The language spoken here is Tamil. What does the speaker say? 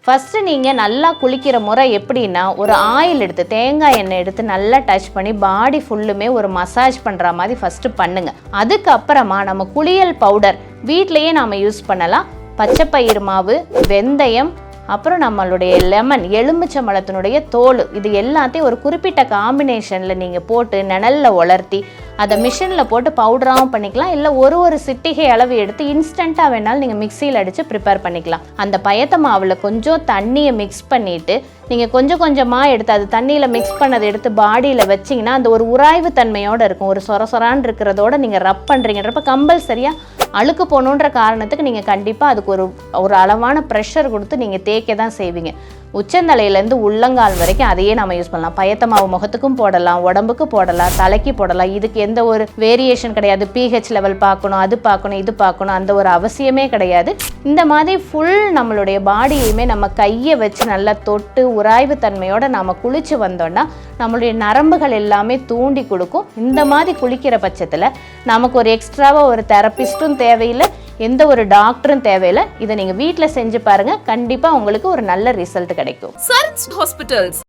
ஃபஸ்ட்டு நீங்கள் நல்லா குளிக்கிற முறை எப்படின்னா, ஒரு ஆயில் எடுத்து தேங்காய் எண்ணெய் எடுத்து நல்லா டச் பண்ணி பாடி ஃபுல்லுமே ஒரு மசாஜ் பண்ணுற மாதிரி ஃபஸ்ட்டு பண்ணுங்கள். அதுக்கப்புறமா நம்ம குளியல் பவுடர் வீட்டிலையே நாம் யூஸ் பண்ணலாம். பச்சைப்பயிறு மாவு, வெந்தயம், அப்புறம் நம்மளுடைய லெமன், எலுமிச்சம்பழத்தினுடைய தோல், இது எல்லாத்தையும் ஒரு குறிப்பிட்ட காம்பினேஷனில் நீங்கள் போட்டு நிழலில் உலர்த்தி அதை மிஷினில் போட்டு பவுடராகவும் பண்ணிக்கலாம். இல்லை ஒரு சிட்டிகை அளவு எடுத்து இன்ஸ்டண்ட்டாக வேணாலும் நீங்கள் மிக்சியில் அடித்து ப்ரிப்பேர் பண்ணிக்கலாம். அந்த பயத்த மாவில் கொஞ்சம் தண்ணியை மிக்ஸ் பண்ணிவிட்டு நீங்கள் கொஞ்சம் கொஞ்சமாக எடுத்து அது தண்ணியில் மிக்ஸ் பண்ணதை எடுத்து பாடியில் வச்சிங்கன்னா அந்த ஒரு உராய்வு தன்மையோடு இருக்கும். ஒரு சொரசொரான்னு இருக்கிறதோட நீங்கள் ரப் பண்ணுறீங்கன்றப்ப கம்பல்சரியாக அழுக்கு போகணுன்ற காரணத்துக்கு நீங்கள் கண்டிப்பாக அதுக்கு ஒரு அளவான ப்ரெஷர் கொடுத்து நீங்கள் தேய்க்க தான் செய்வீங்க. உச்சந்தலையிலேருந்து உள்ளங்கால் வரைக்கும் அதையே நம்ம யூஸ் பண்ணலாம். பயத்த மாவு முகத்துக்கும் போடலாம், உடம்புக்கு போடலாம், தலைக்கு போடலாம். இதுக்கு எந்த ஒரு வேரியேஷன் கிடையாது. pH லெவல் பார்க்கணும், அது பார்க்கணும், இது பார்க்கணும், அந்த ஒரு அவசியமே கிடையாது. இந்த மாதிரி ஃபுல் நம்மளுடைய பாடியுமே நம்ம கையை வச்சு நல்லா தொட்டு உராய்வு தன்மையோடு நம்ம குளித்து வந்தோன்னா நம்மளுடைய நரம்புகள் எல்லாமே தூண்டி கொடுக்கும். இந்த மாதிரி குளிக்கிற பட்சத்தில் நமக்கு ஒரு எக்ஸ்ட்ராவாக ஒரு தெரபிஸ்ட்டும் தேவையில்லை, எந்த ஒரு டாக்டரும் தேவையில்லை. இதை நீங்கள் வீட்டில் செஞ்சு பாருங்கள், கண்டிப்பாக உங்களுக்கு ஒரு நல்ல ரிசல்ட் கிடைக்கும். சரண்ஸ் ஹாஸ்பிட்டல்ஸ்